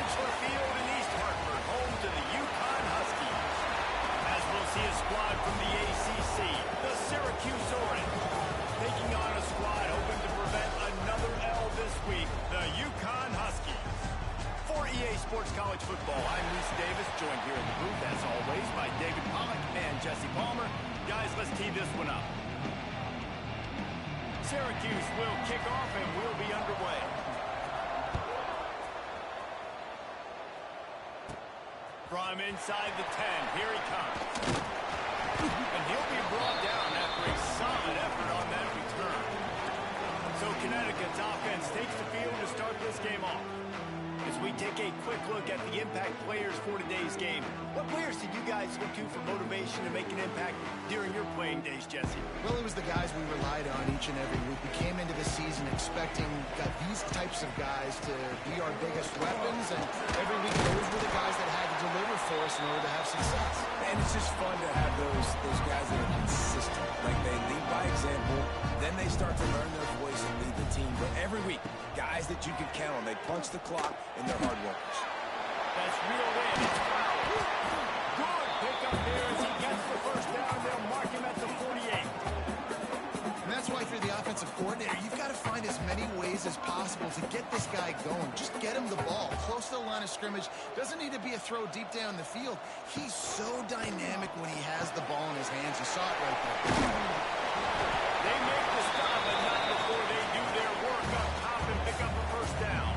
Bachelor Field in East Hartford, home to the UConn Huskies. As we'll see a squad from the ACC, the Syracuse Orange, taking on a squad hoping to prevent another L this week, the UConn Huskies. For EA Sports College Football, I'm Reese Davis, joined here in the booth, as always, by David Pollack and Jesse Palmer. Guys, let's tee this one up. Syracuse will kick off and we'll be underway. From inside the 10, here he comes. And he'll be brought down after a solid effort on that return. So Connecticut's offense takes the field to start this game off. As we take a quick look at the impact players for today's game, what players did you guys look to for motivation to make an impact during your playing days, Jesse? Well, it was the guys we relied on each and every week. We came into the season expecting these types of guys to be our biggest weapons, and every week those were the guys that had to deliver for us in order to have success. And it's just fun to have those guys that are consistent. Like, they lead by example, then they start to learn their voice and lead the team. But every week, guys that you can count on, they punch the clock and they're hard workers. That's real in. It's foul. Good pick up there as he gets the first down. They'll mark him at the 48. And that's why if you're the offensive coordinator, you've got to find as many ways as possible to get this guy going. Just get him the ball close to the line of scrimmage. Doesn't need to be a throw deep down the field. He's so dynamic when he has the ball in his hands. You saw it right there. They make the stop, but not before they do their work up top and pick up a first down.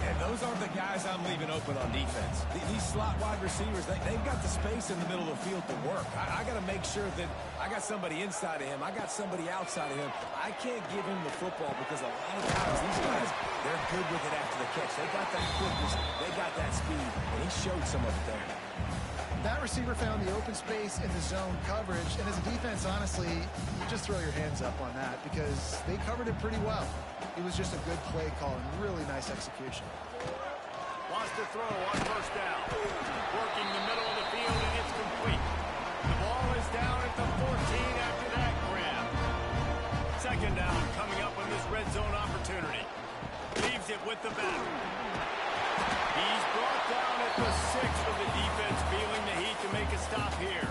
And those aren't the guys I'm leaving open on defense. These slot wide receivers, they've got the space in the middle of the field to work. I got to make sure that I got somebody inside of him. I got somebody outside of him. I can't give him the football because a lot of times these guys, they're good with it after the catch. They got that quickness. They got that speed, and he showed some of it there. That receiver found the open space in the zone coverage, and as a defense, honestly, you just throw your hands up on that because they covered it pretty well. It was just a good play call and really nice execution. Wants to throw on first down. Working the middle of the field, and it's complete. The ball is down at the 14 after that grab. Second down coming up on this red zone opportunity. Leaves it with the batter. He's brought down at the 6 with the defense feeling the heat to make a stop here.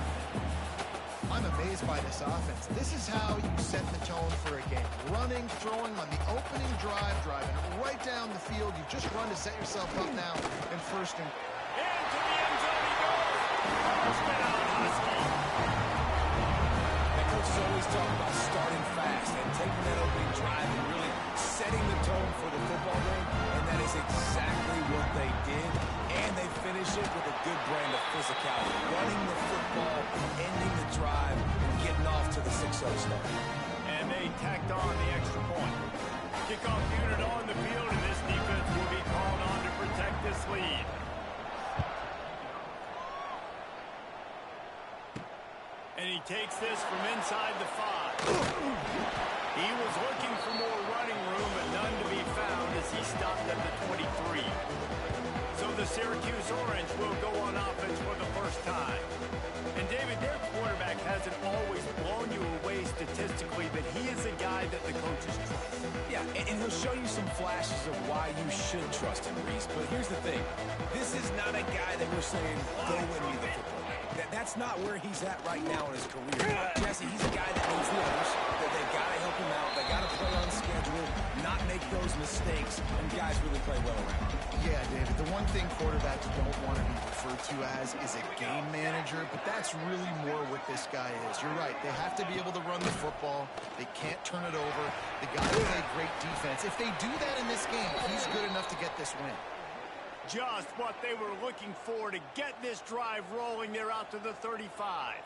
I'm amazed by this offense. This is how you set the tone for a game. Running, throwing on the opening drive, driving right down the field. You just run to set yourself up now in first and... Into the end zone he goes. First down, Huskies. That coach is always talking about starting fast and taking that opening drive and really setting the tone for the football game, and that is exactly what they did, and they finish it with a good brand of physicality, running the football, ending the drive, and getting off to the 6-0 start. And they tacked on the extra point. Kickoff unit on the field, and this defense will be called on to protect this lead. And he takes this from inside the 5. He was looking for more running room, but none to be found as he stopped at the 23. So the Syracuse Orange will go on offense for the first time. And David, their quarterback hasn't always blown you away statistically, but he is a guy that the coaches trust. Yeah, and he'll show you some flashes of why you should trust him, Reese. But here's the thing. This is not a guy that we're saying, go win me the football. That's not where he's at right now in his career. Jesse, he's a guy that needs the others, that they got to help him out. They got to play on schedule, not make those mistakes, and guys really play well around. Yeah, David, the one thing quarterbacks don't want to be referred to as is a game manager, but that's really more what this guy is. You're right. They have to be able to run the football. They can't turn it over. They got to play great defense. If they do that in this game, he's good enough to get this win. Just what they were looking for to get this drive rolling. They're out to the 35.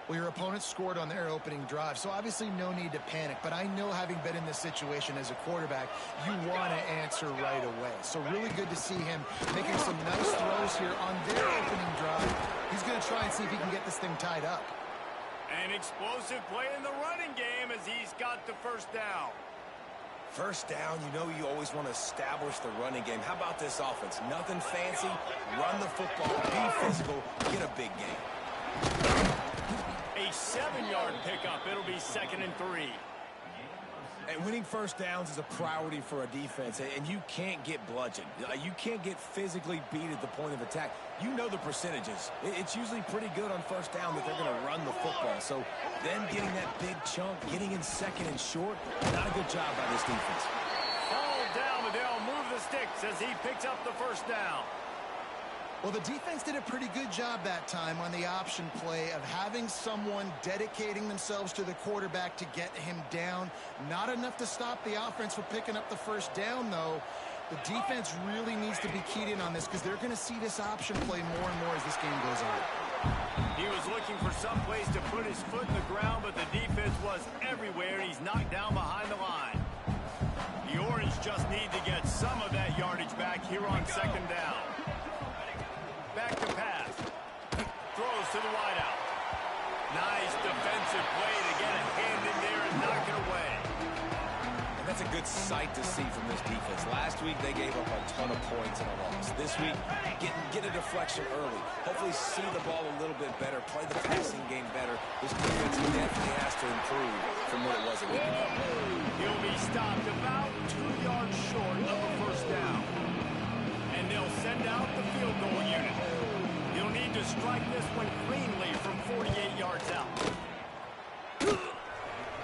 Well, your opponent scored on their opening drive, so obviously no need to panic. But I know, having been in this situation as a quarterback, you want to answer right away. So really good to see him making some nice throws here on their opening drive. He's going to try and see if he can get this thing tied up. An explosive play in the running game as he's got the first down. First down, you know you always want to establish the running game. How about this offense? Nothing fancy. Run the football, be physical, get a big game. A 7-yard pickup. It'll be 2nd and 3. And winning first downs is a priority for a defense, and you can't get bludgeoned. You can't get physically beat at the point of attack. You know the percentages. It's usually pretty good on first down that they're going to run the football. So them getting that big chunk, getting in second and short, not a good job by this defense. Ball down, but they'll move the sticks as he picks up the first down. Well, the defense did a pretty good job that time on the option play of having someone dedicating themselves to the quarterback to get him down. Not enough to stop the offense from picking up the first down, though. The defense really needs to be keyed in on this because they're going to see this option play more and more as this game goes on. He was looking for some place to put his foot in the ground, but the defense was everywhere, and he's knocked down behind the line. The Orange just need to get some of that yardage back here on second down. Back to pass. Throws to the wideout. Nice defensive play to get a hand in there and knock it away. And that's a good sight to see from this defense. Last week, they gave up a ton of points in a loss. This week, get a deflection early. Hopefully see the ball a little bit better, play the passing game better. This defense definitely has to improve from what it was a week ago. He'll be stopped about 2 yards short of a first down. And they'll send out the field goal unit. He'll need to strike this one cleanly from 48 yards out.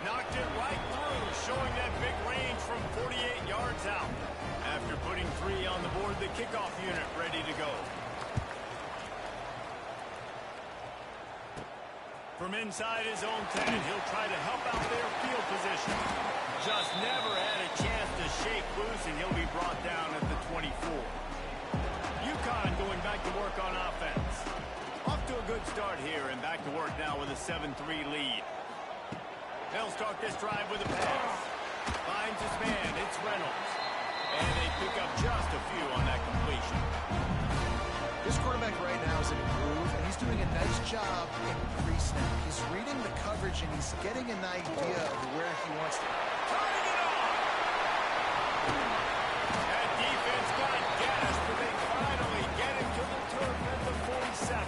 Knocked it right through, showing that big range from 48 yards out. After putting 3 on the board, the kickoff unit ready to go. From inside his own 10, he'll try to help out their field position. Just never had a chance to shake loose, and he'll be brought down at the 24. UConn going back to work on offense. Off to a good start here and back to work now with a 7-3 lead. They'll start this drive with a pass. Finds his man, it's Reynolds. And they pick up just a few on that completion. This quarterback right now is in a groove, and he's doing a nice job in pre-snap. He's reading the coverage, and he's getting an idea of where he wants to. Turning it on! That defense got gas, but they finally get him to the turf at the 47.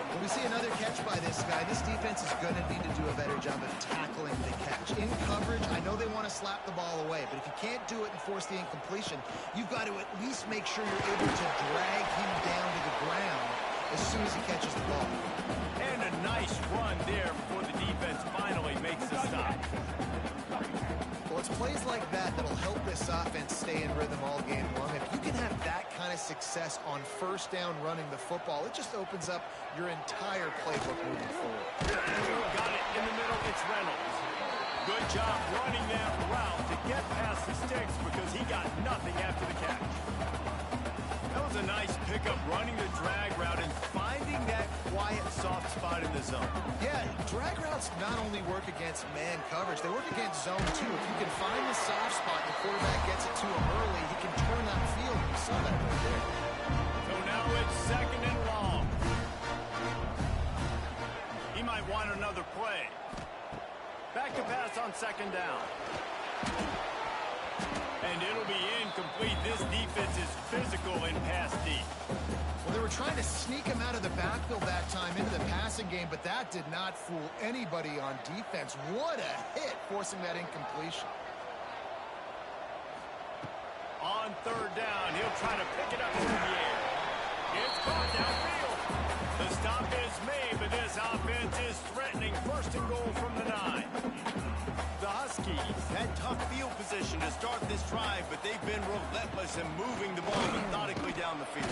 When we see another catch by this guy, this defense is going to need to do a better job of tackling the catch. In coverage, I know they want to slap the ball away, but if you can't do it and force the incompletion, you've got to at least make sure you're able to drag him down to the ground as soon as he catches the ball. And a nice run there before the defense finally makes the stop. Well, it's plays like that that'll help this offense stay in rhythm all game long. If you can have that kind of success on first down running the football, it just opens up your entire playbook moving forward. Got it in the middle, it's Reynolds. Good job running that route to get past the sticks because he got nothing after the catch. That was a nice pickup running the drag route and finding that quiet, soft spot in the zone. Yeah, drag routes not only work against man coverage, they work against zone too. If you can find the soft spot and the quarterback gets it to him early, he can turn that field. You saw that right there. So now it's second and long. He might want another play. Back to pass on second down. And it'll be incomplete. This defense is physical in pass deep. Well, they were trying to sneak him out of the backfield that time into the passing game, but that did not fool anybody on defense. What a hit, forcing that incompletion. On third down, he'll try to pick it up in the air. It's caught downfield. The stop is made, but this offense is threatening first and goal from the 9. The Huskies had tough field position to start this drive, but they've been relentless in moving the ball methodically down the field.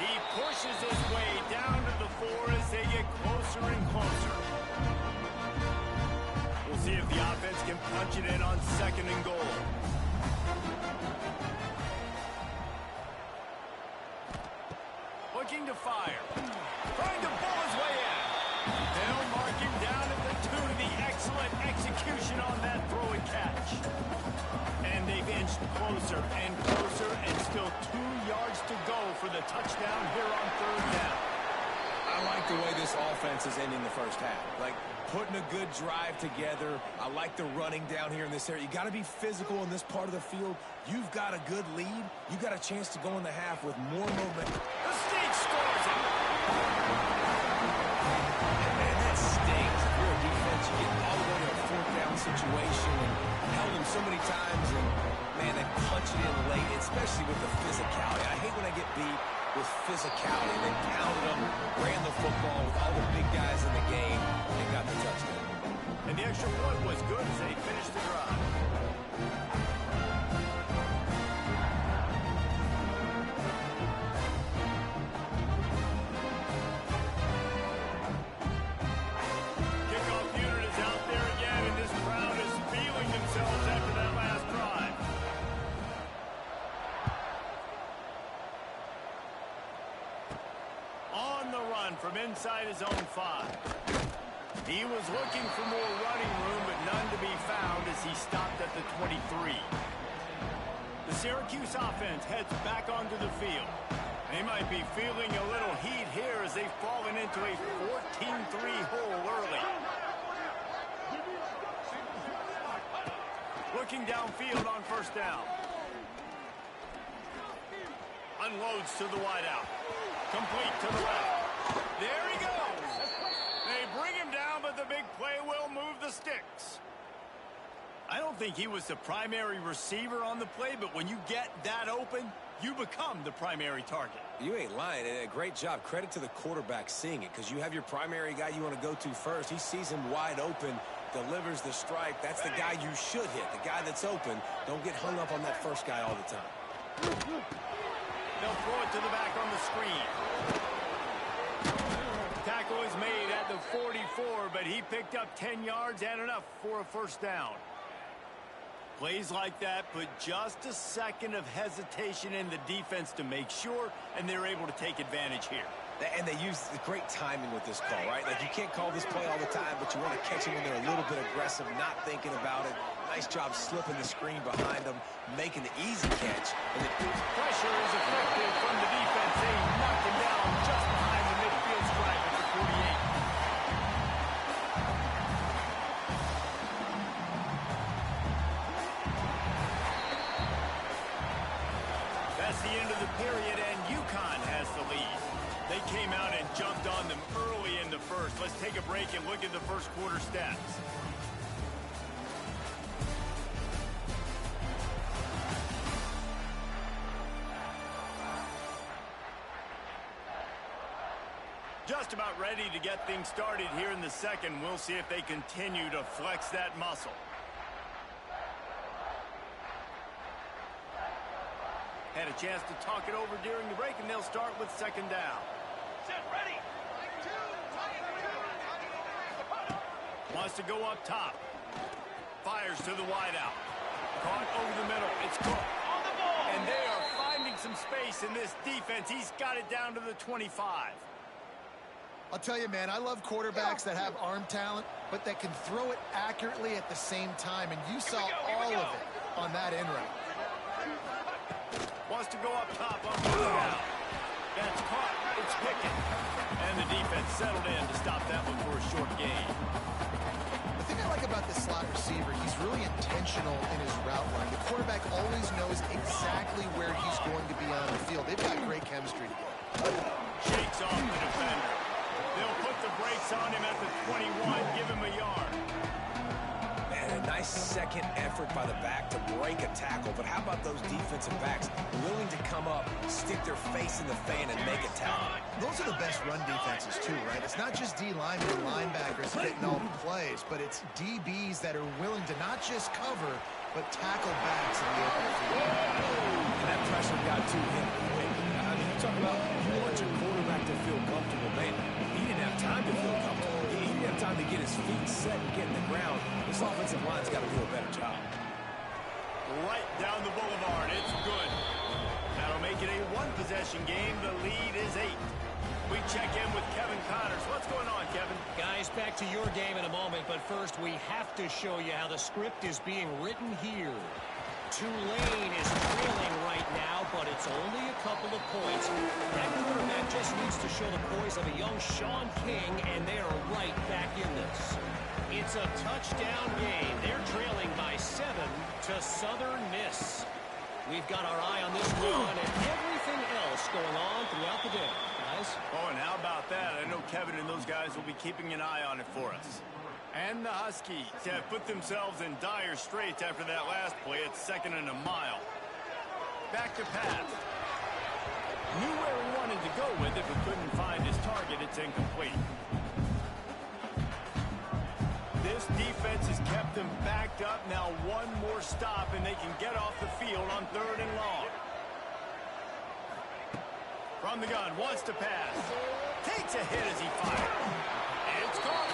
He pushes his way down to the 4 as they get closer and closer. We'll see if the offense can punch it in on second and goal. Looking to fire. Trying to pull his way in. They'll mark him down at the 2 to the excellent execution on that throw and catch. And they've inched closer and closer, and still 2 yards to go for the touchdown here on third down. I like the way this offense is ending the first half. Like, putting a good drive together. I like the running down here in this area. You got to be physical in this part of the field. You've got a good lead. You got a chance to go in the half with more momentum. The State scores it. And man, that stings. If you're a defense, you get all the way to a fourth down situation, and so many times, and, man, they punch it in late, especially with the physicality. I hate when I get beat with physicality. They pounded them, ran the football with all the big guys in the game, and got the touchdown. And the extra point was good as they finished the drive. Kickoff unit is out there again, and this crowd is feeling themselves after that last drive. On the run from inside his own 5. He was looking for more running room, but none to be found as he stopped at the 23. The Syracuse offense heads back onto the field. They might be feeling a little heat here as they've fallen into a 14-3 hole early. Looking downfield on first down. Unloads to the wideout. Complete to the left. There he goes. They bring him down, but the big play will move the sticks. I don't think he was the primary receiver on the play, but when you get that open, you become the primary target. You ain't lying, and a great job. Credit to the quarterback seeing it, because you have your primary guy you want to go to first. He sees him wide open, delivers the strike. That's the guy you should hit, the guy that's open. Don't get hung up on that first guy all the time. They'll throw it to the back on the screen. Tackle is made at the 44, but he picked up 10 yards and enough for a first down. Plays like that put just a second of hesitation in the defense to make sure, and they're able to take advantage here. And they use the great timing with this call, right? Like, you can't call this play all the time, but you want to catch them when they're a little bit aggressive, not thinking about it. Nice job slipping the screen behind them, making the easy catch. And the pressure is effective from the defense. They knock him down just behind the midfield stripe at the 48. That's the end of the period, and UConn has the lead. They came out and jumped on them early in the first. Let's take a break and look at the first quarter stats. Just about ready to get things started here in the second. We'll see if they continue to flex that muscle. Had a chance to talk it over during the break, and they'll start with second down. Set, ready. Wants to go up top. Fires to the wideout. Caught over the middle. It's Cook. On the ball. And they are finding some space in this defense. He's got it down to the 25. I'll tell you, man, I love quarterbacks that have arm talent, but that can throw it accurately at the same time, and you saw all of it on that end route. Wants to go up top on the down. That's caught. It's Pickett. And the defense settled in to stop that one for a short gain. The thing I like about this slot receiver, he's really intentional in his route line. The quarterback always knows exactly where he's going to be on the field. They've got great chemistry together. Shakes off the defender. They'll put the brakes on him at the 21, give him a yard. Man, a nice second effort by the back to break a tackle, but how about those defensive backs willing to come up, stick their face in the fan, and make a tackle? Those are the best run defenses, too, right? It's not just D linemen and linebackers getting all the plays, but it's DBs that are willing to not just cover, but tackle backs in the open field. And that pressure got to him quick. I mean, you talk about you want your quarterback to feel comfortable, man. He didn't have time to feel comfortable. He didn't have time to get his feet set and get in the ground. This offensive line's got to do a better job. Right down the boulevard. It's good. That'll make it a one-possession game. The lead is 8. We check in with Kevin Connors. What's going on, Kevin? Guys, back to your game in a moment, but first we have to show you how the script is being written here. Tulane is trailing right now, but it's only a couple of points. That quarterback just needs to show the poise of a young Sean King, and they are right back in this. It's a touchdown game. They're trailing by 7 to Southern Miss. We've got our eye on this run and everything else going on throughout the day, guys. Oh, and how about that? I know Kevin and those guys will be keeping an eye on it for us. And the Huskies have put themselves in dire straits after that last play. It's 2nd and a mile. Back to pass. Knew where he wanted to go with it, but couldn't find his target. It's incomplete. This defense has kept them backed up. Now one more stop, and they can get off the field on 3rd and long. From the gun, wants to pass. Takes a hit as he fires. It's caught.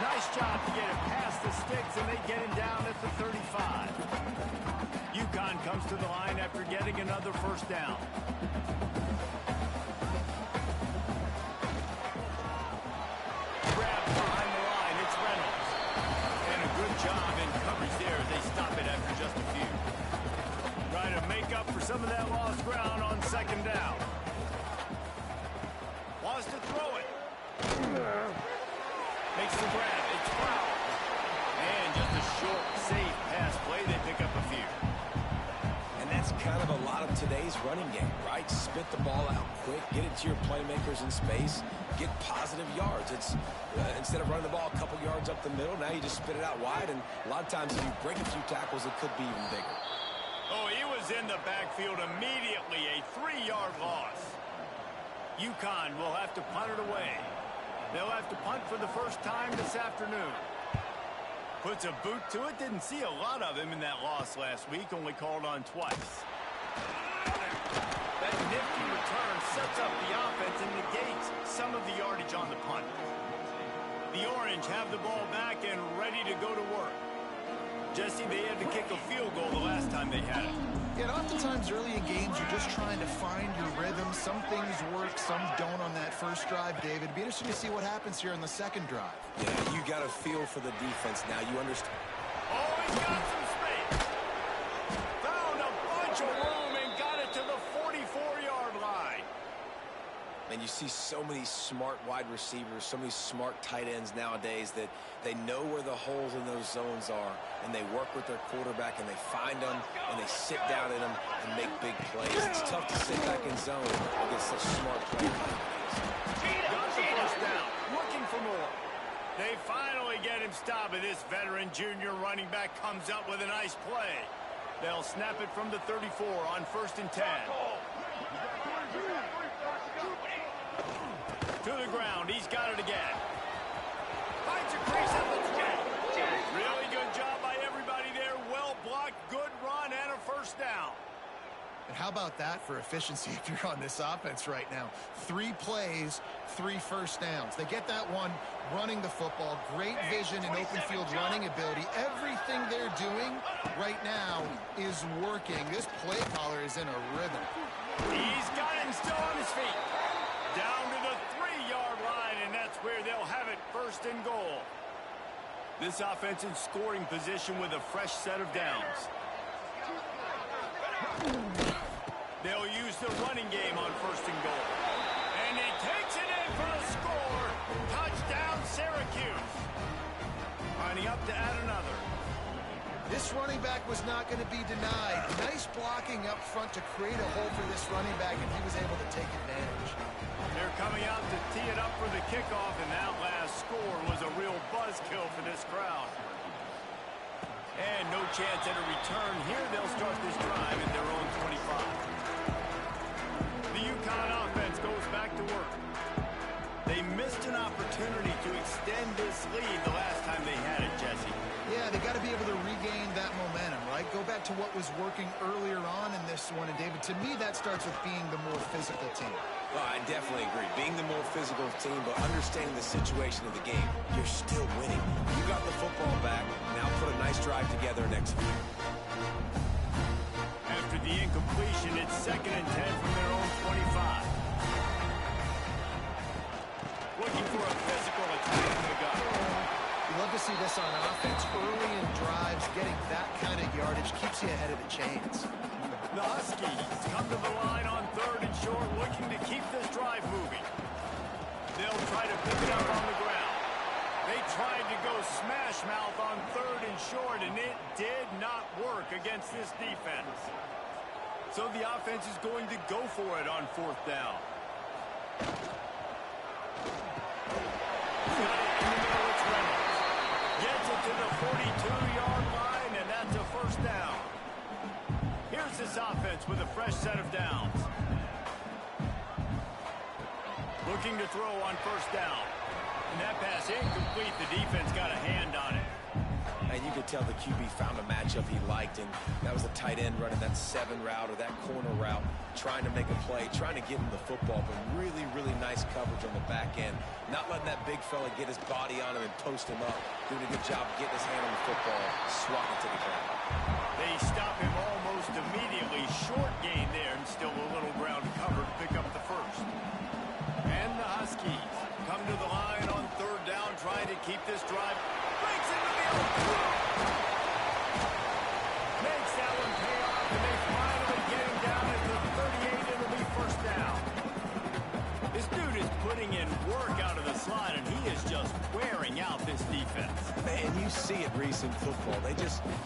Nice job to get it past the sticks, and they get him down at the 35. UConn comes to the line after getting another first down. Grab behind the line. It's Reynolds. And a good job in coverage there as they stop it after just a few. Trying to make up for some of that lost ground on 2nd down. Wants to throw it. Makes the grab. It's foul. And just a short, safe pass play. They pick up a few. And that's kind of a lot of today's running game, right? Spit the ball out quick, get it to your playmakers in space, get positive yards. It's instead of running the ball a couple yards up the middle, now you just spit it out wide, and a lot of times if you break a few tackles, it could be even bigger. Oh, he was in the backfield immediately. A 3-yard loss. UConn will have to punt it away. They'll have to punt for the first time this afternoon. Puts a boot to it. Didn't see a lot of him in that loss last week. Only called on twice. That nifty return sets up the offense and negates some of the yardage on the punt. The Orange have the ball back and ready to go to work. Jesse, they had to kick a field goal the last time they had it. Yeah, oftentimes early in games, you're just trying to find your rhythm. Some things work, some don't on that first drive, David. It'd be interesting to see what happens here on the 2nd drive. Yeah, you got a feel for the defense now. You understand. Oh, he's got some space. Found a bunch of room and got it to the 44-yard line. And you see so many smart wide receivers, so many smart tight ends nowadays that they know where the holes in those zones are, and they work with their quarterback, and they find them, and they sit down in them and make big plays. It's tough to sit back in zone against such smart players. Got the first down, looking for more. They finally get him stopped, and this veteran junior running back comes up with a nice play. They'll snap it from the 34 on 1st and 10. To the ground. He's got it again. Finds a crease at the 20. Really good job by everybody there. Well blocked, good run, and a first down. And how about that for efficiency if you're on this offense right now? 3 plays, 3 first downs. They get that one running the football. Great vision and open field running ability. Everything they're doing right now is working. This play caller is in a rhythm. He's got him still on his feet. Down to the 3-yard line, and that's where they'll have it 1st and goal. This offense in scoring position with a fresh set of downs. They'll use the running game on 1st and goal. And he takes it in for a score. Touchdown, Syracuse. Lining up to add another. This running back was not going to be denied. Nice blocking up front to create a hole for this running back, and he was able to take advantage. They're coming out to tee it up for the kickoff, and that last score was a real buzzkill for this crowd. And no chance at a return here. They'll start this drive in their own 25. The UConn offense goes back to work. They missed an opportunity to extend this lead the last time they had it, Jesse. Yeah, they got to be able to regain that momentum, right? Go back to what was working earlier on in this one. And, David, to me, that starts with being the more physical team. Well, I definitely agree. Being the more physical team, but understanding the situation of the game, you're still winning. You got the football back. Now put a nice drive together and execute. After the incompletion, it's 2nd and 10 from their own 25. Looking for a physical attack from the gun. You love to see this on offense. Early in drives, getting that kind of yardage keeps you ahead of the chains. The Huskies come to the line on 3rd and short, looking to keep this drive moving. They'll try to pick it up on the ground. They tried to go smash mouth on 3rd and short, and it did not work against this defense. So the offense is going to go for it on 4th down. In the middle, it's Reynolds. to the 42-yard line, and that's a first down. Here's this offense with a fresh set of downs. Looking to throw on first down. And that pass incomplete. The defense got a hand on it. And you could tell the QB found a matchup he liked, and that was a tight end running that 7 route or that corner route, trying to make a play, trying to get him the football, but really, really nice coverage on the back end. Not letting that big fella get his body on him and post him up. Doing a good job getting his hand on the football, swat it to the ground. They stop him almost immediately. Short gain there, and still a little ground to cover to pick up the first. And the Huskies come to the line on third down, trying to keep this drive. Breaks into the open. Makes that one pay off, and they finally get him down at the 38, and it'll be first down. This dude is putting in work out of the slot, and he is just wearing out this defense. Man, you see it, Reese, in football.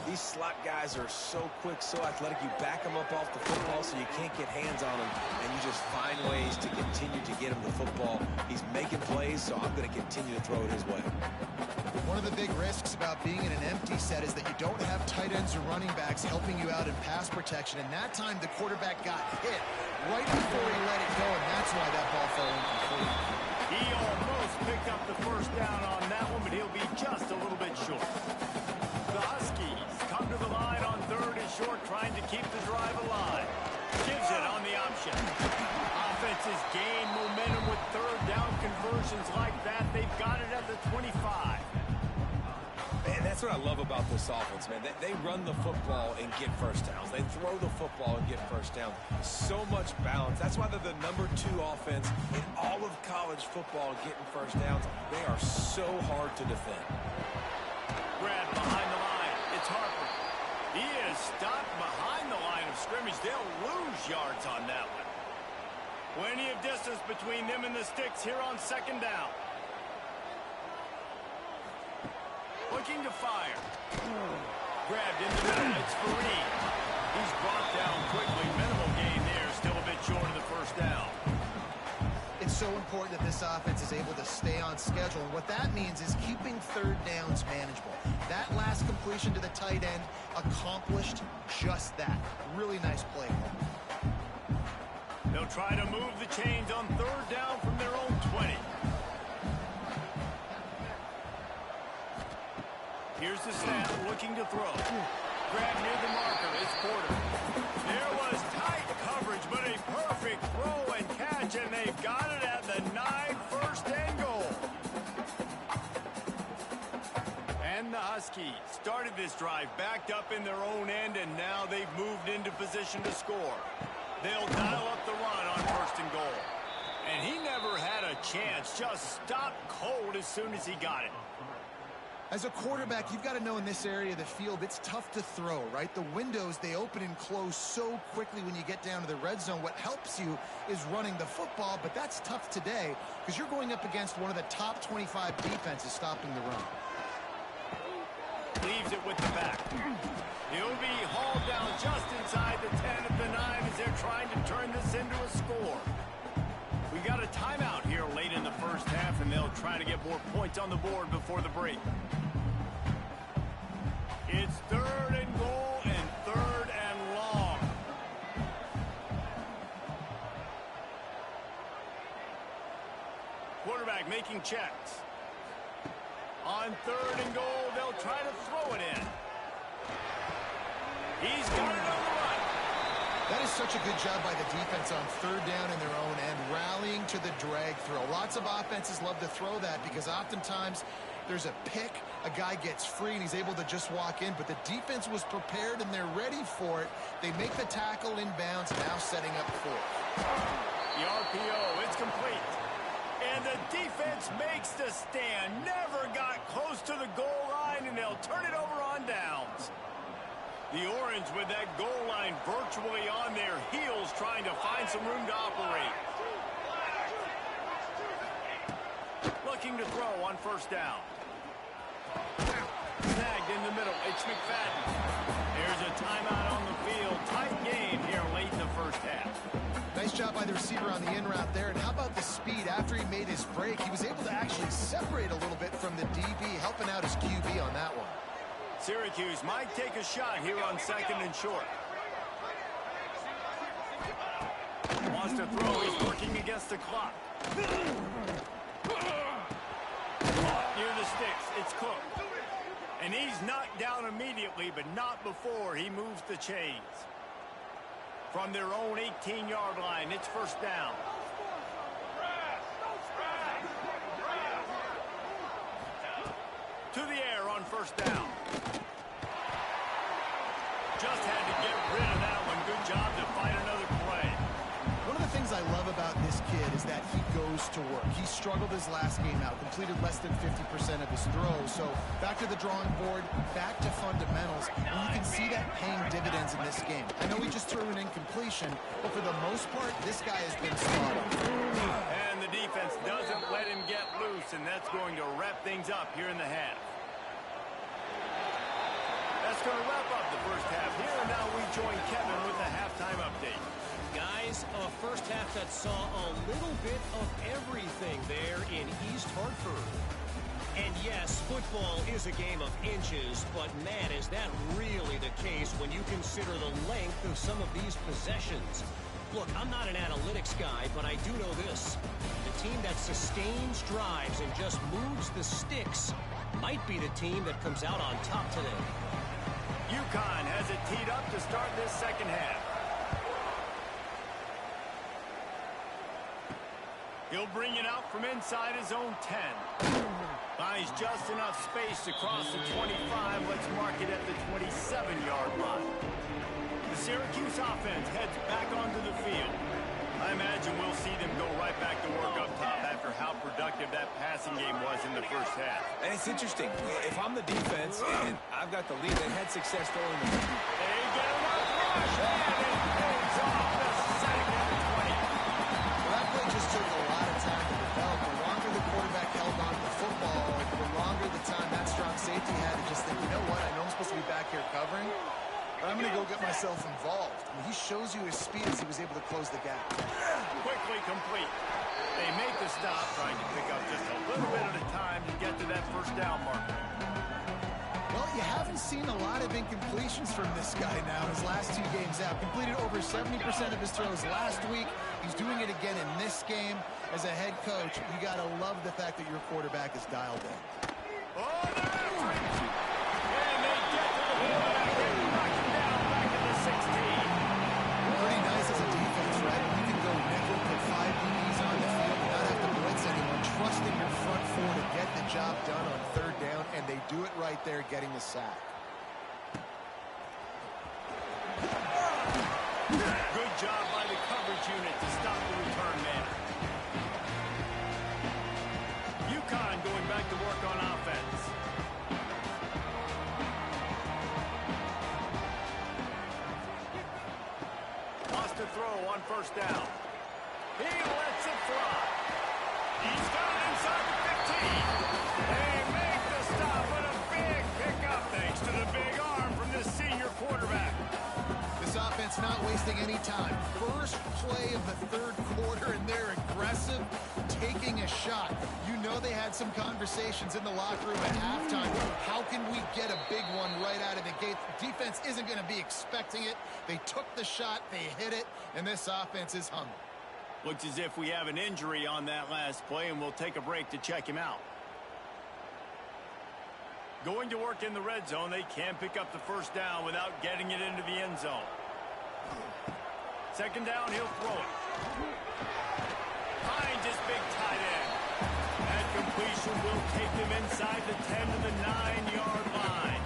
These slot guys are so quick, so athletic. You back them up off the football so you can't get hands on them, and you just find ways to continue to get him the football. He's making plays, so I'm going to continue to throw it his way. One of the big risks about being in an empty set is that you don't have tight ends or running backs helping you out in pass protection, and that time the quarterback got hit right before he let it go, and that's why that ball fell incomplete. He almost picked up the first down on that one, but he'll be just a little bit short. The Huskies come to the line on third and short, trying to keep the drive alive. Gives it on the option. Offenses gain momentum with third down conversions like that. They've got it at the 25. Man, that's what I love about this offense, man. They run the football and get first downs. They throw the football and get first downs. So much balance. That's why they're the #2 offense in all of college football getting first downs. They are so hard to defend. Grab behind the line. It's Harper. He is stopped behind the line of scrimmage. They'll lose yards on that one. Plenty of distance between them and the sticks here on second down. Looking to fire. Grabbed in the middle. It's Fareed. He's brought down quickly. Minimal gain there. Still a bit short of the first down. It's so important that this offense is able to stay on schedule. And what that means is keeping third downs manageable. That last completion to the tight end accomplished just that. Really nice play. They'll try to move the chains on third down from their own 20. Here's the snap, looking to throw. Grab near the marker, it's Porter. There was tight coverage, but a perfect throw and catch, and they've got it at the 9, first and goal. And the Huskies started this drive backed up in their own end, and now they've moved into position to score. They'll dial up the run on first and goal. And he never had a chance, just stopped cold as soon as he got it. As a quarterback, you've got to know in this area of the field, it's tough to throw, right? The windows, they open and close so quickly when you get down to the red zone. What helps you is running the football, but that's tough today because you're going up against one of the top 25 defenses stopping the run. Leaves it with the back. He'll be hauled down just inside the 10 at the 9 as they're trying to turn this into a score. We got a timeout here late in the first half, and they'll try to get more points on the board before the break. It's third and goal and third and long. Quarterback making checks. On third and goal, they'll try to throw it in. He's got it on the run. That is such a good job by the defense on third down in their own end, rallying to the drag throw. Lots of offenses love to throw that because oftentimes there's a pick, a guy gets free, and he's able to just walk in, but the defense was prepared and they're ready for it. They make the tackle inbounds, now setting up fourth. The RPO, it's complete. And the defense makes the stand. Never got close to the goal line, and they'll turn it over on downs. The Orange with that goal line virtually on their heels, trying to find some room to operate. Looking to throw on first down. Snagged in the middle. It's McFadden. There's a timeout on the field. Tight game here late in the first half. Nice job by the receiver on the in route there. And how about the speed? After he made his break, he was able to actually separate a little bit from the DB, helping out his QB on that one. Syracuse might take a shot here on 2nd and short. Wants to throw. He's working against the clock. Caught near the sticks. It's Cook. And he's knocked down immediately, but not before he moves the chains. From their own 18-yard line, it's 1st down. To the air on 1st down. Just had to get rid of that one. Good job to find another play. One of the things I love about this kid is that he goes to work. He struggled his last game out, completed less than 50% of his throws. So back to the drawing board, back to fundamentals, and you can see that paying dividends in this game. I know he just threw an incompletion, but for the most part, this guy has been spot on. And the defense doesn't let him get loose, and that's going to wrap things up here in the half. That's going to wrap up the first half here, and now we join Kevin with the halftime update. Guys, a first half that saw a little bit of everything there in East Hartford. And yes, football is a game of inches, but man, is that really the case when you consider the length of some of these possessions. Look, I'm not an analytics guy, but I do know this. The team that sustains drives and just moves the sticks might be the team that comes out on top today. UConn has it teed up to start this second half. He'll bring it out from inside his own 10. Finds just enough space to cross the 25. Let's mark it at the 27-yard line. The Syracuse offense heads back onto the field. I imagine we'll see them go right back to work up top after how productive that passing game was in the first half. And it's interesting. If I'm the defense and I've got the lead, they had success throwing the ball. They get him up rush, and it goes off the 2nd and 20. Well, that play just took a lot of time to develop. The longer the quarterback held on to the football, the longer the time that strong safety had to just think, you know what, I know I'm supposed to be back here covering, but I'm going to go get myself involved. I mean, he shows you his speed as he was able to close the gap. Quickly complete. They make the stop, trying to pick up just a little bit at a time to get to that 1st down marker. Well, you haven't seen a lot of incompletions from this guy now his last 2 games out. Completed over 70% of his throws last week. He's doing it again in this game. As a head coach, you got to love the fact that your quarterback is dialed in. Oh, they're after him. And they get to the quarterback. They knock him down back at the 16. Pretty nice as a defense, right? You can go nickel, put 5 DBs on the field, and not have to blitz anyone. Trusting your front 4 to get the job done on 3rd down, and they do it right there, getting the sack. Good job by the coverage unit to stop the return man. UConn going back to work on offense. Lost to throw on 1st down. He lets it fly. He's got it inside the 15. They make the stop, but a big pickup thanks to the big arm from this senior quarterback. This offense not wasting any time. First play of the 3rd quarter, and they're aggressive, taking a shot. You know they had some conversations in the locker room at halftime. How can we get a big one right out of the gate? The defense isn't going to be expecting it. They took the shot, they hit it, and this offense is hungry. Looks as if we have an injury on that last play, and we'll take a break to check him out. Going to work in the red zone, they can pick up the 1st down without getting it into the end zone. 2nd down, he'll throw it. Finds his big tight end. That completion will take them inside the 10 to the 9-yard line.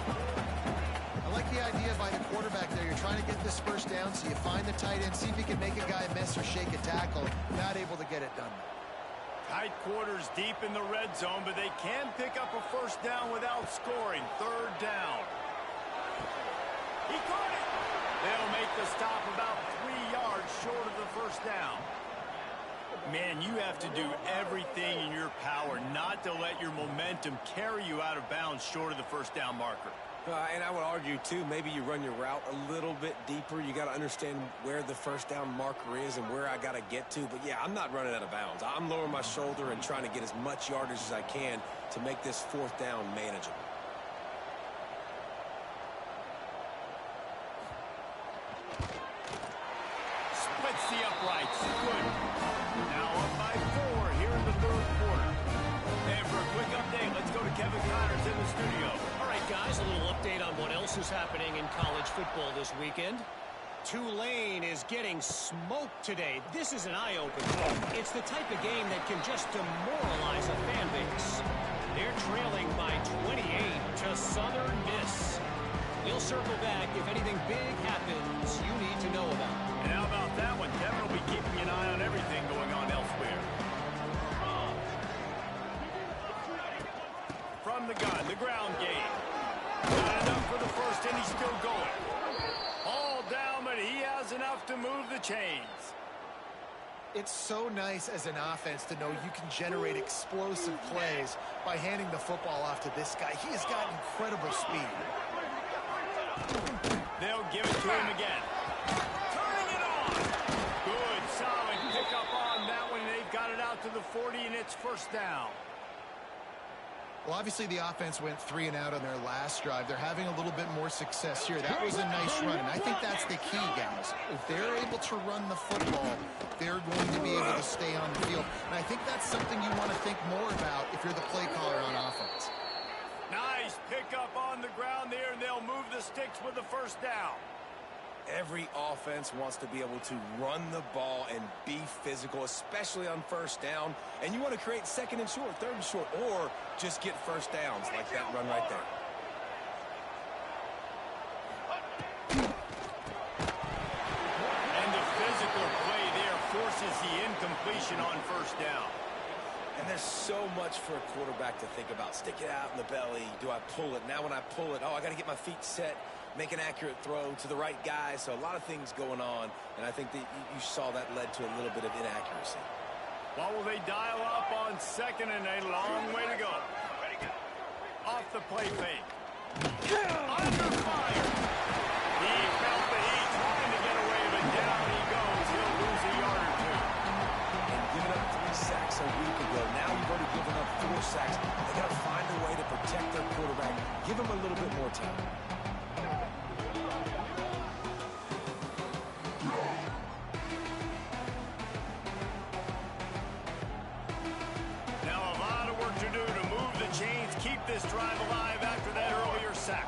I like the idea by the quarterback there. You're trying to get this 1st down, so you find the tight end, see if he can make a guy miss or shake a tackle. Not able to get it done. Tight quarters deep in the red zone, but they can pick up a 1st down without scoring. 3rd down. He caught it. They'll make the stop about 3 yards short of the 1st down. Man, you have to do everything in your power not to let your momentum carry you out of bounds short of the 1st down marker. And I would argue, too, maybe you run your route a little bit deeper. You got to understand where the 1st down marker is and where I got to get to. But, yeah, I'm not running out of bounds. I'm lowering my shoulder and trying to get as much yardage as I can to make this 4th down manageable. the uprights. Good. Now up by 4 here in the third quarter. And for a quick update, let's go to Kevin Connors in the studio. All right, guys, a little update on what else is happening in college football this weekend. Tulane is getting smoked today. This is an eye-opener. It's the type of game that can just demoralize a fan base. They're trailing by 28 to Southern Miss. We'll circle back if anything big happens you need to know about. And how about that one? Kevin will be keeping an eye on everything going on elsewhere. From the gun, the ground game. Got enough for the first, and he's still going. All down, but he has enough to move the chains. It's so nice as an offense to know you can generate explosive plays by handing the football off to this guy. He has got incredible speed. They'll give it to him again. Turning it on. Good, solid pickup on that one. They've got it out to the 40, and it's first down. Well, obviously the offense went 3 and out on their last drive. They're having a little bit more success here. That was a nice run, and I think that's the key, guys. If they're able to run the football, they're going to be able to stay on the field. And I think that's something you want to think more about if you're the play caller on offense. Nice pickup on the ground there, and they'll move the sticks with the first down. Every offense wants to be able to run the ball and be physical, especially on first down. And you want to create second and short, third and short, or just get first downs like that run right there. And the physical play there forces the incompletion on first down. And there's so much for a quarterback to think about. Stick it out in the belly. Do I pull it? Now when I pull it, I got to get my feet set. Make an accurate throw to the right guy. So a lot of things going on, and I think that you saw that led to a little bit of inaccuracy. What will they dial up on second, and a long way to go. Off the play fake. Under fire. He felt the heat, trying to get away, but down he goes. He'll lose a yard or 2. And giving up 3 sacks a week ago. Now you've already given up 4 sacks. They got to find a way to protect their quarterback. Give him a little bit more time. This drive alive after that earlier sack.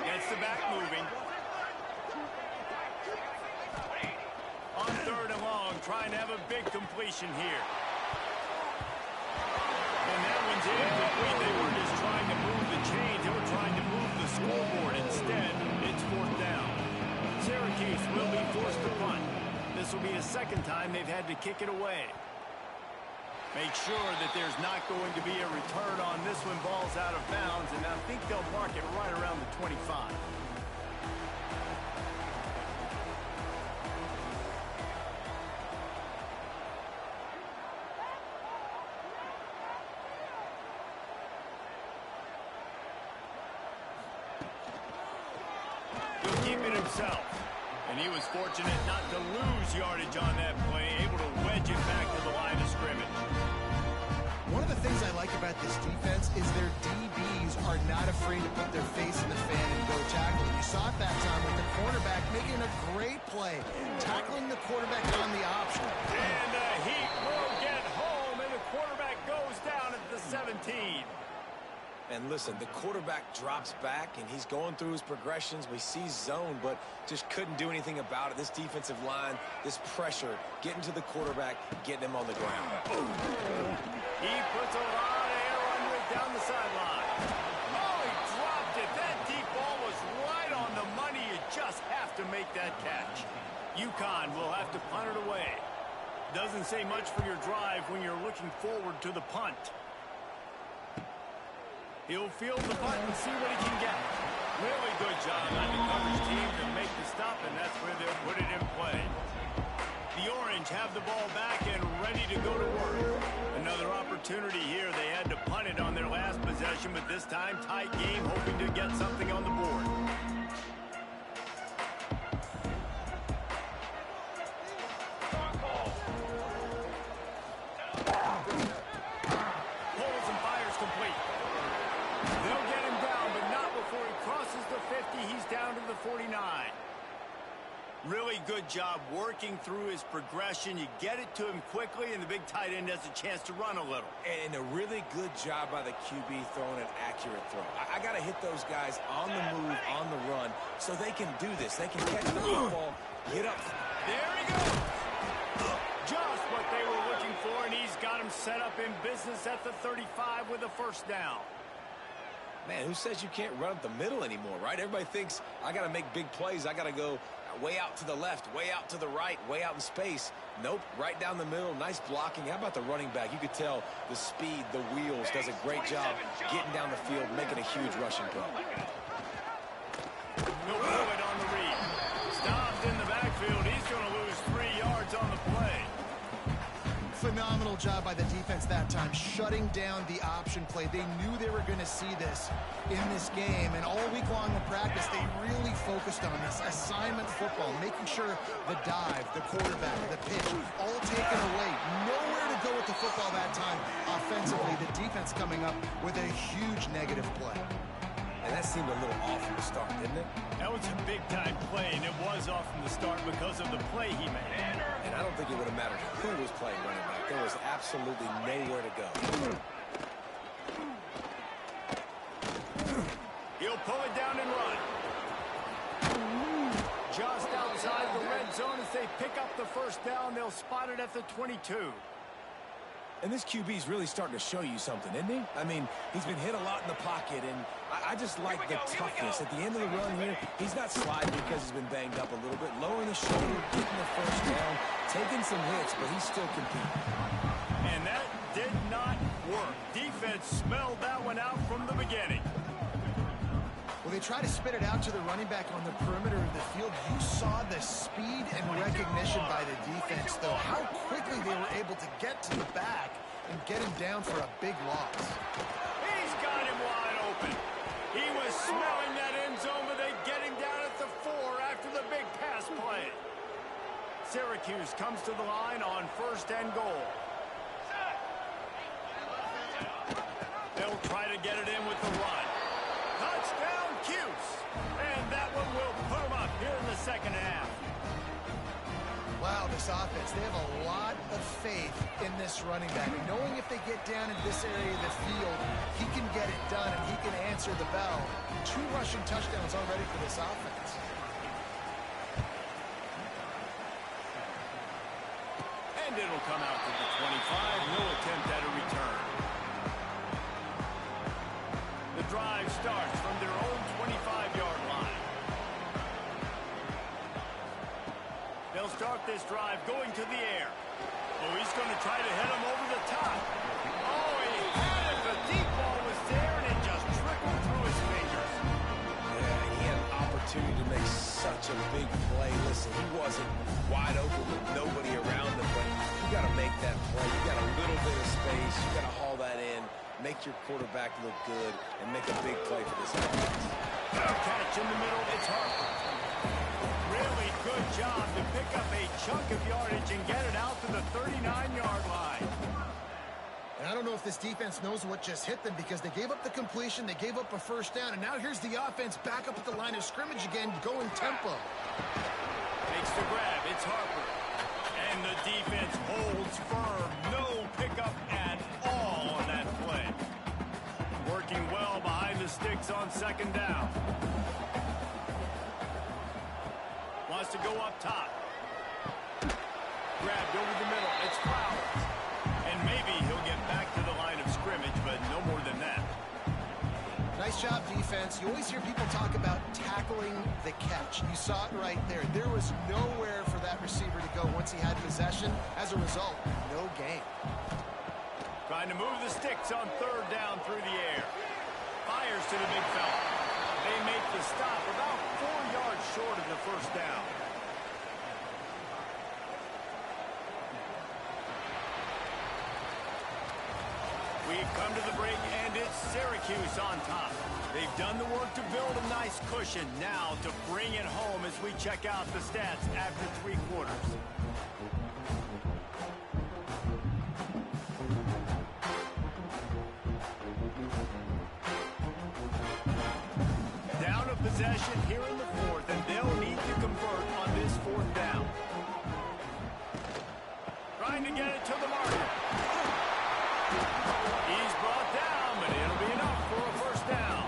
Gets the back moving. On third and long, trying to have a big completion here. And that one's incomplete. They were just trying to move the chains. They were trying to move the scoreboard. Instead, it's fourth down. Syracuse will be forced to punt. This will be the second time they've had to kick it away. Make sure that there's not going to be a return on this when ball's out of bounds, and I think they'll mark it right around the 25. He'll keep it himself, and he was fortunate not to lose yardage on that play, able to wedge it back to the line of scrimmage. One of the things I like about this defense is their DBs are not afraid to put their face in the fan and go tackle. You saw it that time with the cornerback making a great play, tackling the quarterback on the option. And the Heat will get home, and the quarterback goes down at the 17. And listen, the quarterback drops back, and he's going through his progressions. We see zone, but just couldn't do anything about it. This defensive line, this pressure, getting to the quarterback, getting him on the ground. He puts a lot of air under it down the sideline. Oh, he dropped it. That deep ball was right on the money. You just have to make that catch. UConn will have to punt it away. Doesn't say much for your drive when you're looking forward to the punt. He'll field the punt and see what he can get. Really good job on the coverage team to make the stop, and that's where they'll put it in play. The Orange have the ball back and ready to go to work. Another opportunity here. They had to punt it on their last possession, but this time tight game, hoping to get something on the board. Pulls and fires complete. They'll get him down, but not before he crosses the 50. He's down to the 49. job working through his progression. You get it to him quickly, and the big tight end has a chance to run a little. And a really good job by the QB throwing an accurate throw. I got to hit those guys on the move, on the run, so they can do this. They can catch the football, get up. There he goes. Just what they were looking for, and he's got him set up in business at the 35 with a first down. Man, who says you can't run up the middle anymore, right? Everybody thinks I got to make big plays. I got to go way out to the left, way out to the right, way out in space. Nope, right down the middle. Nice blocking. How about the running back? You could tell the speed, the wheels, does a great job getting down the field, making a huge rushing play. No point on the read. Stopped in the backfield. He's going to lose 3 yards on the play. Phenomenal job by the defense that time, shutting down the option play. They knew they were going to see this in this game, and all week long in practice, they really focused on this assignment football, making sure the dive, the quarterback, the pitch, all taken away. Nowhere to go with the football that time offensively. The defense coming up with a huge negative play. And that seemed a little off from the start, didn't it? That was a big-time play, and it was off from the start because of the play he made. And I don't think it would have mattered who was playing running back. There was absolutely nowhere to go. He'll pull it down and run. Just outside the red zone as they pick up the first down. They'll spot it at the 22. And this QB's really starting to show you something, isn't he? I mean, he's been hit a lot in the pocket, and I just like the toughness. At the end of the run here, he's not sliding because he's been banged up a little bit. Lowering the shoulder, getting the first down, taking some hits, but he's still competing. And that did not work. Defense smelled that one out from the beginning. Well, they try to spit it out to the running back on the perimeter of the field. You saw the speed and recognition by the defense, though. How quickly they were able to get to the back and get him down for a big loss. He's got him wide open. He was smelling that end zone, but they get him down at the 4 after the big pass play. Syracuse comes to the line on 1st and goal. They'll try to get it in with the run. Touchdown, Cuse. And that one will put them up here in the second half. Wow, this offense, they have a lot of faith in this running back. Knowing if they get down in this area of the field, he can get it done and he can answer the bell. 2 rushing touchdowns already for this offense. And it'll come out to the 25. No attempt at a return. The drive starts from their own 25-yard line. They'll start this drive going to the air. Oh, he's going to try to hit him over the top. Oh, he had it. The deep ball was there, and it just trickled through his fingers. Yeah, he had an opportunity to make such a big play. Listen, he wasn't wide open with nobody around him, but you got to make that play. You got a little bit of space. You got to haul that in, make your quarterback look good, and make a big play for this offense. Catch in the middle. It's Harper. Really good job to pick up a chunk of yardage and get it out to the 39-yard line. And I don't know if this defense knows what just hit them because they gave up the completion, they gave up a first down, and now here's the offense back up at the line of scrimmage again, going tempo. Makes the grab. It's Harper. And the defense holds firm. No pickup at all on that play. Working well behind the sticks on 2nd down. Wants to go up top. Grabbed over the middle. It's Flowers. And maybe he'll get back to the line of scrimmage, but no more than that. Nice job, defense. You always hear people talk about tackling the catch. You saw it right there. There was nowhere for that receiver to go once he had possession. As a result, no gain. Trying to move the sticks on 3rd down through the air. Fires to the big fella. They make the stop about 4 yards short of the first down. We've come to the break, and it's Syracuse on top. They've done the work to build a nice cushion. Now to bring it home as we check out the stats after 3 quarters. Down a possession here in the 4th, and they'll need to convert on this 4th down. to get it to the marker. He's brought down, but it'll be enough for a first down.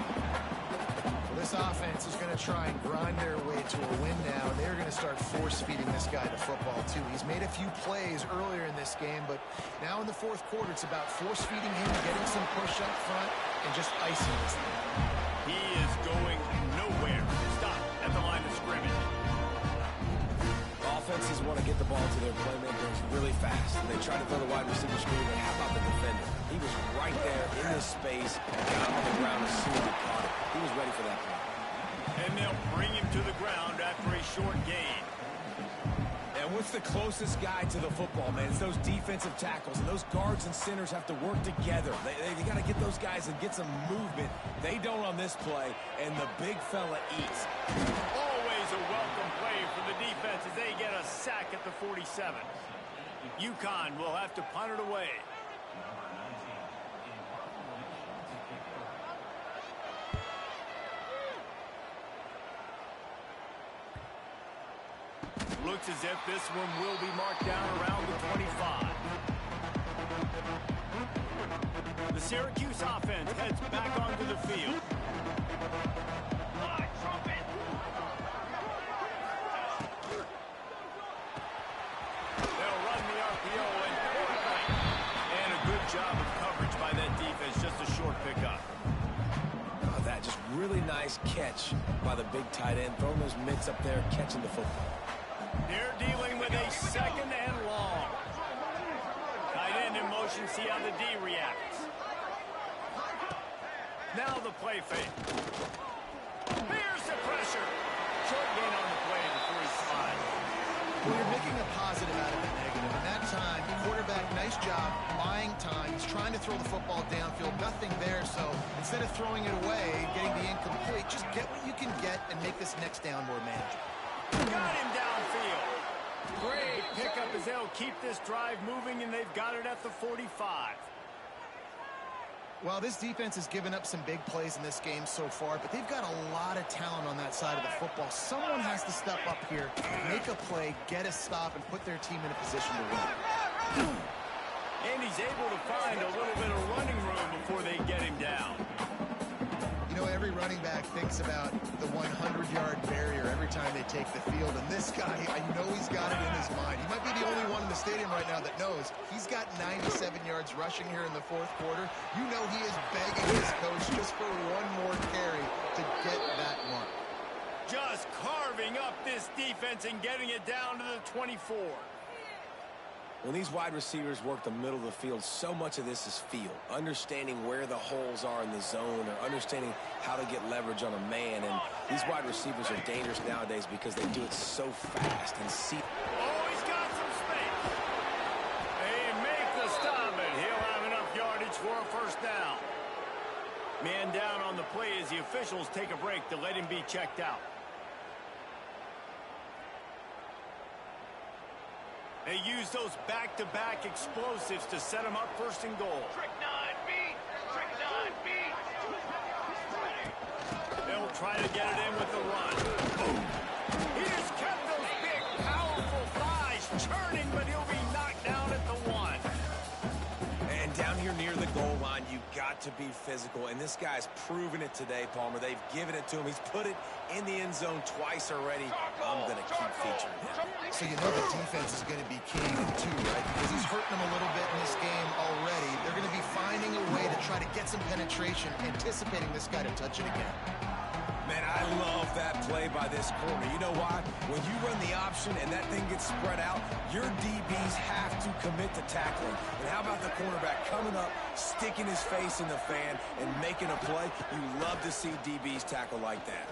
Well, this offense is going to try and grind their way to a win now. They're going to start force-feeding this guy the football, too. He's made a few plays earlier in this game, but now in the fourth quarter, it's about force-feeding him, getting some push up front, and just icing this thing. He is going nowhere. Stop at the line of scrimmage. Offenses want to get the ball to their playmakers really fast. And they try to throw the wide receiver screen, but how about the defender? He was right there in this space, got him on the ground as soon as he caught it. He was ready for that play. And they'll bring him to the ground after a short gain. And what's the closest guy to the football, man? It's those defensive tackles, and those guards and centers have to work together. They got to get those guys and get some movement. They don't on this play, and the big fella eats. Always a welcome play for the defense as they get a sack at the 47. UConn will have to punt it away. Looks as if this one will be marked down around the 25. The Syracuse offense heads back onto the field. They'll run the RPO and point. And a good job of coverage by that defense. Just a short pickup. Oh, that just really nice catch by the big tight end. Throwing those mitts up there, catching the football. They're dealing with a second and long. Tight end in motion, see how the D reacts. Now the play fake. Here's the pressure. Short gain on the play before he's spotted. Well, you're making a positive out of a negative. And that time, the quarterback, nice job, buying time. He's trying to throw the football downfield. Nothing there, so instead of throwing it away, getting the incomplete, just get what you can get and make this next down more manageable. Got him downfield. Great pickup as they'll keep this drive moving, and they've got it at the 45. Well, this defense has given up some big plays in this game so far, but they've got a lot of talent on that side of the football. Someone has to step up here, make a play, get a stop, and put their team in a position to win. And he's able to find a little bit of running room before they get him down. You know, every running back thinks about the 100-yard barrier every time they take the field. And this guy, I know he's got it in his mind. He might be the only one in the stadium right now that knows he's got 97 yards rushing here in the fourth quarter. You know he is begging his coach just for one more carry to get that mark. Just carving up this defense and getting it down to the 24. When these wide receivers work the middle of the field, so much of this is feel. Understanding where the holes are in the zone or understanding how to get leverage on a man. And these wide receivers are dangerous nowadays because they do it so fast and see. Oh, he's got some space. They make the stop, and he'll have enough yardage for a first down. Man down on the play as the officials take a break to let him be checked out. They use those back-to-back explosives to set them up first and goal. Trick 9B. They'll try to get it in with the run. Boom. He just kept those big, powerful thighs churning, but he'll be knocked down at the 1. And down here near the goal line, you've got to be physical. And this guy's proven it today, Palmer. They've given it to him. He's put it in the end zone twice already. I'm going to keep featuring him. So you know the defense is going to be keying him too, right? Because he's hurting them a little bit in this game already. They're going to be finding a way to try to get some penetration, anticipating this guy to touch it again. Man, I love that play by this corner. You know why? When you run the option and that thing gets spread out, your DBs have to commit to tackling. And how about the cornerback coming up, sticking his face in the fan, and making a play? You love to see DBs tackle like that.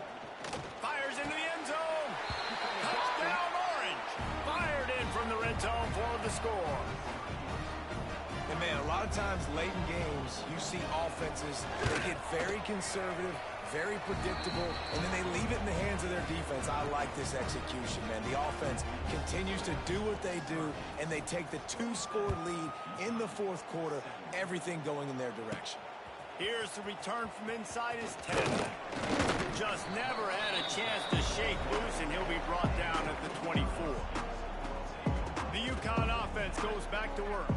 Fires into the end zone. Touchdown, Orange. Fired in from the red zone for the score. And, man, a lot of times late in games, you see offenses, they get very conservative, very predictable, and then they leave it in the hands of their defense. I like this execution, man. The offense continues to do what they do, and they take the 2-score lead in the fourth quarter, everything going in their direction. Here's the return from inside his 10. Just never had a chance to shake loose, and he'll be brought down at the 24. The The UConn offense goes back to work.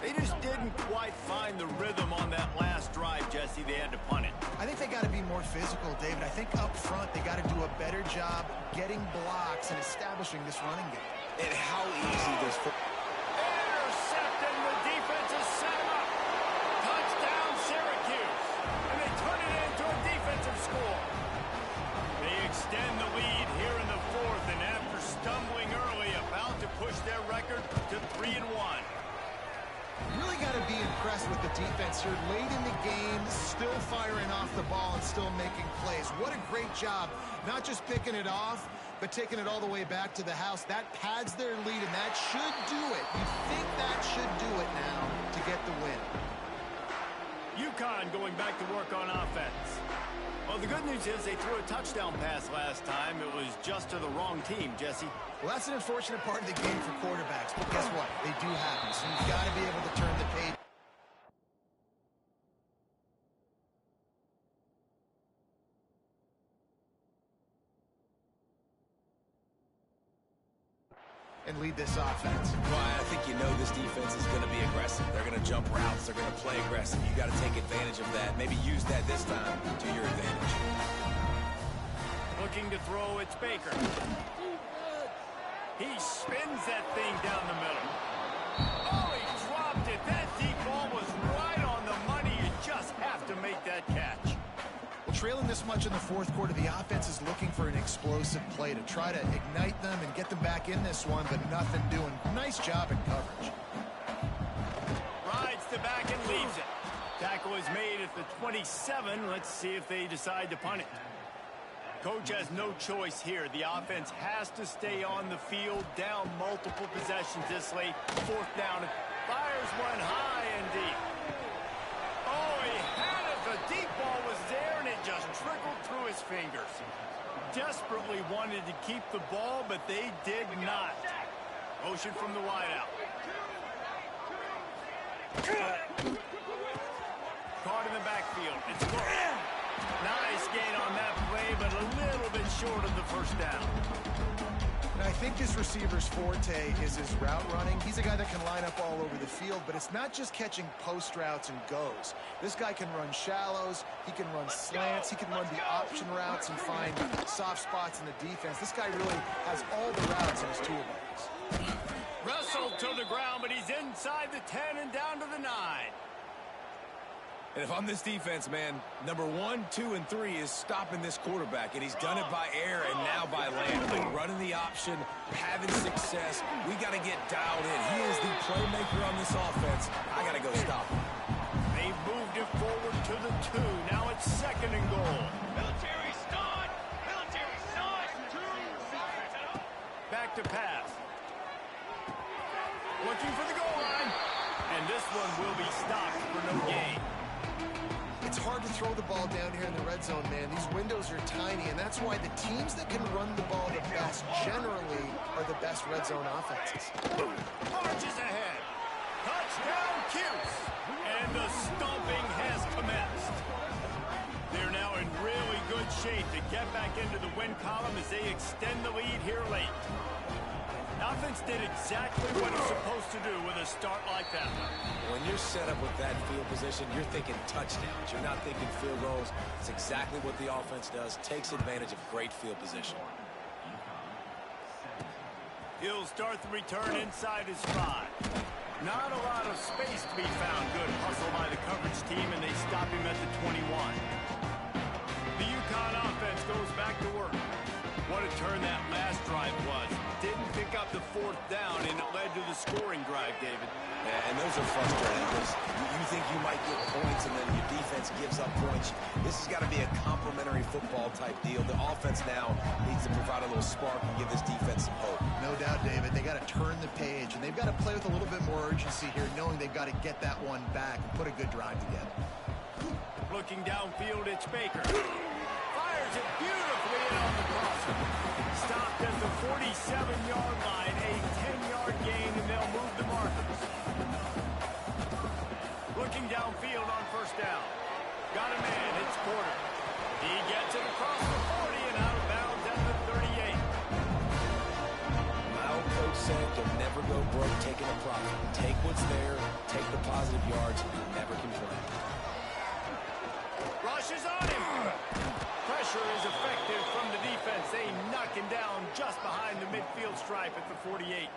They just didn't quite find the rhythm on that last drive, Jesse. They had to punt it. I think they got to be more physical, David. I think up front they got to do a better job getting blocks and establishing this running game. And how easy this Intercepted, the defense is set him up. Touchdown, Syracuse. And they turn it into a defensive score. They extend the lead here in the fourth, and after stumbling early, about to push their record to 3-1. Really got to be impressed with the defense here late in the game, still firing off the ball and still making plays. What a great job, not just picking it off, but taking it all the way back to the house. That pads their lead, and that should do it. You think that should do it now to get the win. UConn going back to work on offense. Well, the good news is they threw a touchdown pass last time. It was just to the wrong team, Jesse. Well, that's an unfortunate part of the game for quarterbacks, but guess what? They do happen, so you've got to be able to turn the page. And lead this offense. Well, I think you know this defense is going to be aggressive. They're going to jump routes. They're going to play aggressive. You got to take advantage of that. Maybe use that this time to your advantage. Looking to throw, it's Baker. He spins that thing down the middle. Oh, he dropped it. That deep ball was right on the money. You just have to make that catch. Well, trailing this much in the fourth quarter, the offense is looking for an explosive play to try to ignite them and get them back in this one, but nothing doing. Nice job in coverage. Rides the back and leaves it. Tackle is made at the 27. Let's see if they decide to punt it. Coach has no choice here. The offense has to stay on the field, down multiple possessions this late. Fourth down. Fires one high and deep. Oh, he had it. The deep ball was there, and it just trickled through his fingers. Desperately wanted to keep the ball, but they did not. Motion from the wideout. Caught in the backfield. It's good. Nice gain on that play, but a little bit short of the first down. Now, I think this receiver's forte is his route running. He's a guy that can line up all over the field, but it's not just catching post routes and goes. This guy can run shallows, he can run slants, he can run the option routes and find soft spots in the defense. This guy really has all the routes in his toolbox. Wrestled to the ground, but he's inside the 10 and down to the 9. And if I'm this defense, man, number 1, 2, and 3 is stopping this quarterback. And he's done it by air and now by land. Like running the option, having success. We got to get dialed in. He is the playmaker on this offense. I got to go stop him. They moved it forward to the 2. Now it's 2nd and goal. Military start! Military start! Back to pass. Looking for the goal line. And this one will be stopped for no gain. It's hard to throw the ball down here in the red zone, man. These windows are tiny, and that's why the teams that can run the ball the best generally are the best red zone offenses. Marches ahead. Touchdown, Cuse. And the stomping has commenced. They're now in really good shape to get back into the win column as they extend the lead here late. Offense did exactly what it's supposed to do with a start like that. When you're set up with that field position, you're thinking touchdowns. You're not thinking field goals. It's exactly what the offense does. Takes advantage of great field position. He'll start the return inside his 5. Not a lot of space to be found. Good hustle by the coverage team, and they stop him at the 21. The UConn offense goes back to work. What a turn that last drive was. Didn't pick up the 4th down, and it led to the scoring drive, David. Yeah, and those are frustrating because you think you might get points, and then your defense gives up points. This has got to be a complementary football type deal. The offense now needs to provide a little spark and give this defense some hope. No doubt, David. They got to turn the page, and they've got to play with a little bit more urgency here, knowing they've got to get that one back and put a good drive together. Looking downfield, it's Baker. Fires it beautifully in on the crosser. Stopped at the 47-yard line, a 10-yard gain, and they'll move the markers. Looking downfield on 1st down. Got a man, it's Porter. He gets it across the 40 and out of bounds at the 38. Well, Coach said, don't never go broke taking a profit. Take what's there, take the positive yards, and never complain. Rush is on him. Pressure is effective from the defense. They knock him down just behind the midfield stripe at the 48.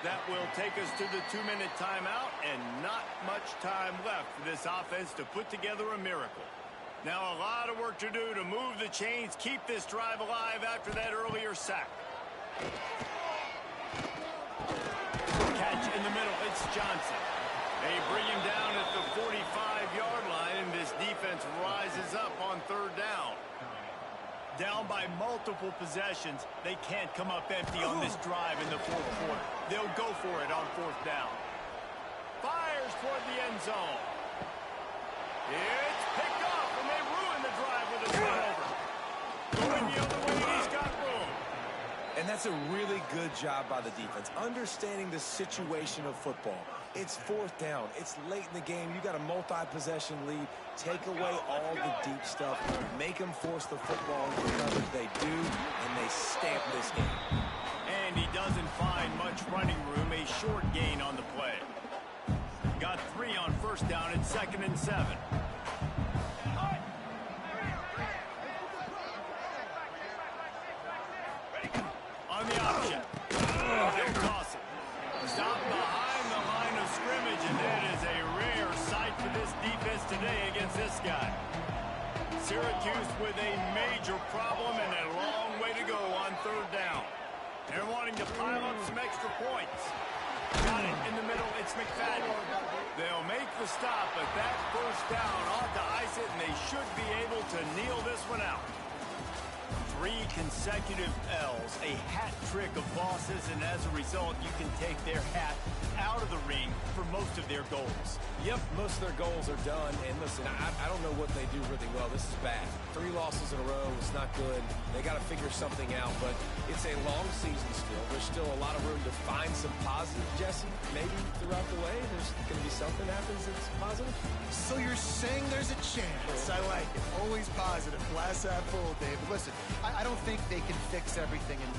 That will take us to the 2-minute timeout, and not much time left for this offense to put together a miracle. Now a lot of work to do to move the chains, keep this drive alive after that earlier sack. Catch in the middle, it's Johnson. They bring him down at the 45-yard line, and this defense rises up on third down. Down by multiple possessions, they can't come up empty on this drive in the fourth quarter. They'll go for it on fourth down. Fires toward the end zone. It's picked off, and they ruin the drive with a turnover. Going the other way, he's got room. And that's a really good job by the defense, understanding the situation of football. It's fourth down. It's late in the game. You got a multi-possession lead. Take away all the deep stuff. Make them force the football into coverage. They do, and they stamp this game. And he doesn't find much running room. A short gain on the play. Got 3 on first down. It's 2nd and 7. On the option. They'll toss it. Stop behind the line of scrimmage, and that is a rare sight for this defense today against this guy. Syracuse with a major problem and a long way to go on third down. They're wanting to pile up some extra points. Got it in the middle. It's McFadden. They'll make the stop, but that first down ought to ice it, and they should be able to kneel this one out. 3 consecutive L's, a hat trick of losses, and as a result, you can take their hat out of the ring for most of their goals. Yep, most of their goals are done. And listen, I don't know what they do really well. This is bad. 3 losses in a row. It's not good. They got to figure something out, but it's a long season still. There's still a lot of room to find some positive, Jesse. Maybe throughout the way, there's going to be something happens that's positive. So you're saying there's a chance. I like it. Always positive. Glass half full, Dave. Listen, I don't think they can fix everything. And